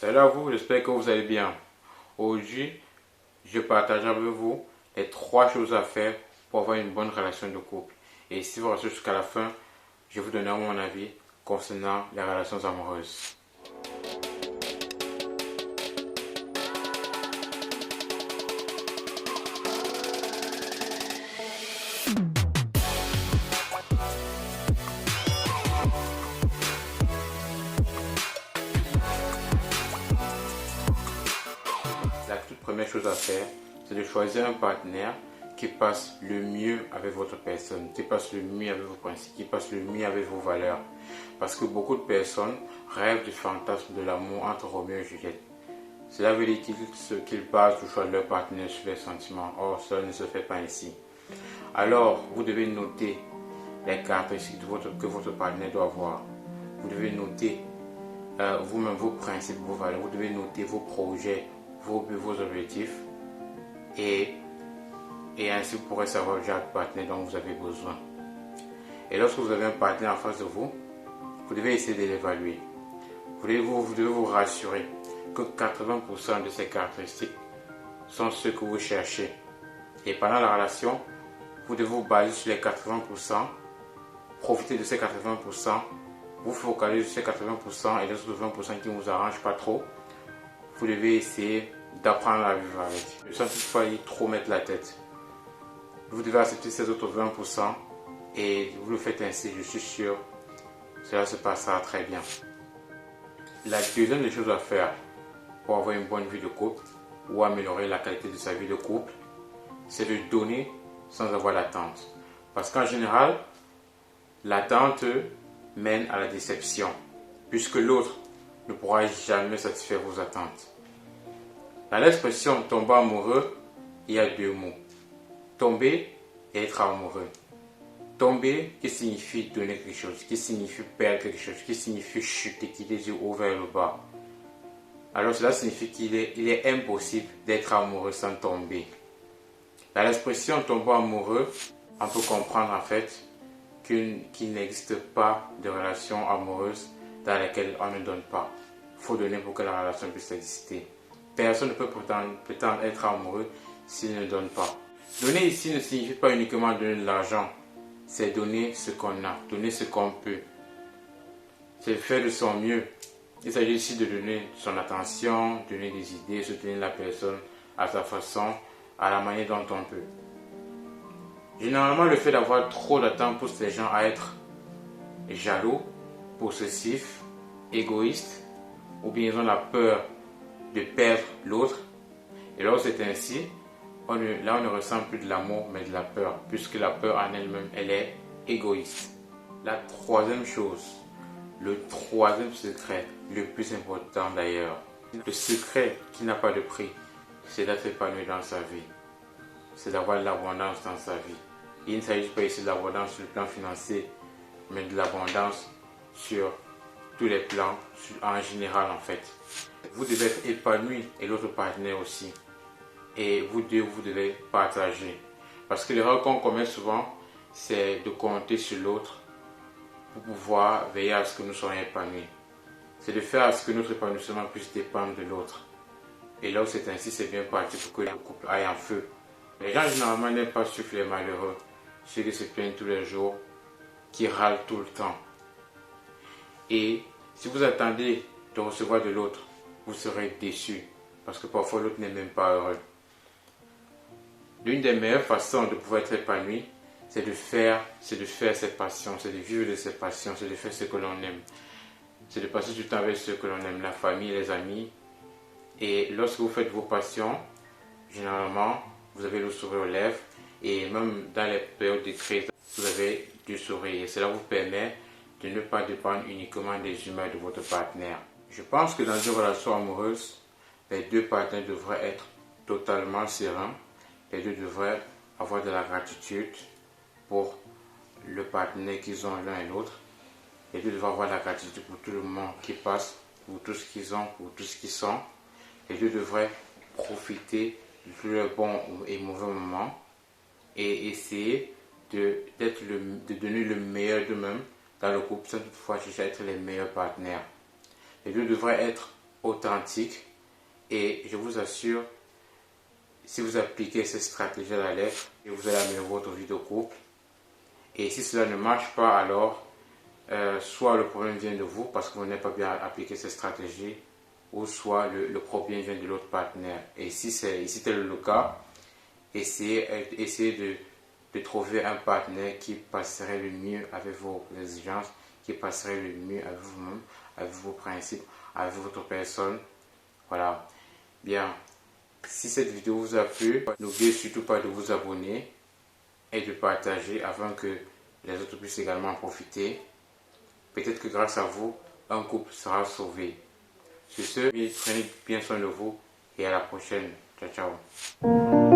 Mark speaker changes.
Speaker 1: Salut à vous, j'espère que vous allez bien. Aujourd'hui, je partage avec vous les 3 choses à faire pour avoir une bonne relation de couple. Et si vous restez jusqu'à la fin, je vais vous donner mon avis concernant les relations amoureuses. La toute première chose à faire, c'est de choisir un partenaire qui passe le mieux avec votre personne, qui passe le mieux avec vos principes, qui passe le mieux avec vos valeurs. Parce que beaucoup de personnes rêvent du fantasme de l'amour entre Roméo et Juliette. Cela veut dire qu'ils basent le choix de leur partenaire sur les sentiments. Or, cela ne se fait pas ainsi. Alors, vous devez noter les caractéristiques que votre partenaire doit avoir. Vous devez noter vous-même vos principes, vos valeurs. Vous devez noter vos projets, vos buts, vos objectifs. Et ainsi, vous pourrez savoir le genre de partenaire dont vous avez besoin. Et lorsque vous avez un partenaire en face de vous, vous devez essayer de l'évaluer. Vous devez vous rassurer que 80% de ces caractéristiques sont ceux que vous cherchez. Et pendant la relation, vous devez vous baser sur les 80%, profiter de ces 80%, vous focaliser sur ces 80% et les autres 20% qui ne vous arrangent pas trop. Vous devez essayer d'apprendre à vivre avec. Ne sans toutefois y trop mettre la tête. Vous devez accepter ces autres 20% et vous le faites ainsi, je suis sûr, cela se passera très bien. La deuxième des choses à faire pour avoir une bonne vie de couple ou améliorer la qualité de sa vie de couple, c'est de donner sans avoir d'attente. Parce qu'en général, l'attente mène à la déception, puisque l'autre ne pourra jamais satisfaire vos attentes. Dans l'expression tomber amoureux, il y a 2 mots. Tomber et être amoureux. Tomber qui signifie donner quelque chose, qui signifie perdre quelque chose, qui signifie chuter, quitter du haut vers le bas. Alors cela signifie qu'il est impossible d'être amoureux sans tomber. Dans l'expression tomber amoureux, on peut comprendre en fait qu'il n'existe pas de relation amoureuse dans laquelle on ne donne pas. Il faut donner pour que la relation puisse exister. Personne ne peut prétendre être amoureux s'il ne donne pas. Donner ici ne signifie pas uniquement donner de l'argent, c'est donner ce qu'on a, donner ce qu'on peut. C'est faire de son mieux. Il s'agit ici de donner son attention, donner des idées, soutenir la personne à sa façon, à la manière dont on peut. Généralement, le fait d'avoir trop d'attentes pousse les gens à être jaloux, possessifs, égoïstes, ou bien ils ont la peur de perdre l'autre. Et lorsque c'est ainsi, on ne ressent plus de l'amour, mais de la peur, puisque la peur en elle-même, elle est égoïste. La troisième chose, le troisième secret, le plus important d'ailleurs, le secret qui n'a pas de prix, c'est d'être épanoui dans sa vie. C'est d'avoir de l'abondance dans sa vie. Il ne s'agit pas ici de l'abondance sur le plan financier, mais de l'abondance sur tous les plans, en général en fait. Vous devez être épanoui et l'autre partenaire aussi. Et vous deux, vous devez partager. Parce que l'erreur qu'on commet souvent, c'est de compter sur l'autre pour pouvoir veiller à ce que nous soyons épanouis. C'est de faire à ce que notre épanouissement puisse dépendre de l'autre. Et là où c'est ainsi, c'est bien parti pour que le couple aille en feu. Les gens généralement n'aiment pas suivre les malheureux, ceux qui se plaignent tous les jours, qui râlent tout le temps. Et si vous attendez de recevoir de l'autre, vous serez déçus, parce que parfois l'autre n'est même pas heureux. L'une des meilleures façons de pouvoir être épanoui, c'est de faire cette passion, c'est de vivre de cette passion, c'est de faire ce que l'on aime. C'est de passer du temps avec ceux que l'on aime, la famille, les amis. Et lorsque vous faites vos passions, généralement, vous avez le sourire aux lèvres. Et même dans les périodes de crise, vous avez du sourire. Et cela vous permet de ne pas dépendre uniquement des humeurs de votre partenaire. Je pense que dans une relation amoureuse, les 2 partenaires devraient être totalement sereins. Les 2 devraient avoir de la gratitude pour le partenaire qu'ils ont l'un et l'autre. Les 2 devraient avoir de la gratitude pour tout le monde qui passe, pour tout ce qu'ils ont, pour tout ce qu'ils sont. Les 2 devraient profiter de tous les bons et mauvais moments et essayer de donner le meilleur d'eux-mêmes dans le couple sans toutefois chercher à être les meilleurs partenaires. Les 2 devraient être authentique. Et je vous assure, si vous appliquez cette stratégie à la lettre, vous allez améliorer votre vie de couple. Et si cela ne marche pas, alors soit le problème vient de vous parce que vous n'avez pas bien appliqué cette stratégie, ou soit le problème vient de l'autre partenaire. Et si c'est le cas, essayez de trouver un partenaire qui passerait le mieux avec vos exigences, qui passerait le mieux avec vous-même, avec vos principes, avec votre personne. Voilà. Bien. Si cette vidéo vous a plu, n'oubliez surtout pas de vous abonner et de partager afin que les autres puissent également en profiter. Peut-être que grâce à vous, un couple sera sauvé. Sur ce, prenez bien soin de vous et à la prochaine. Ciao, ciao.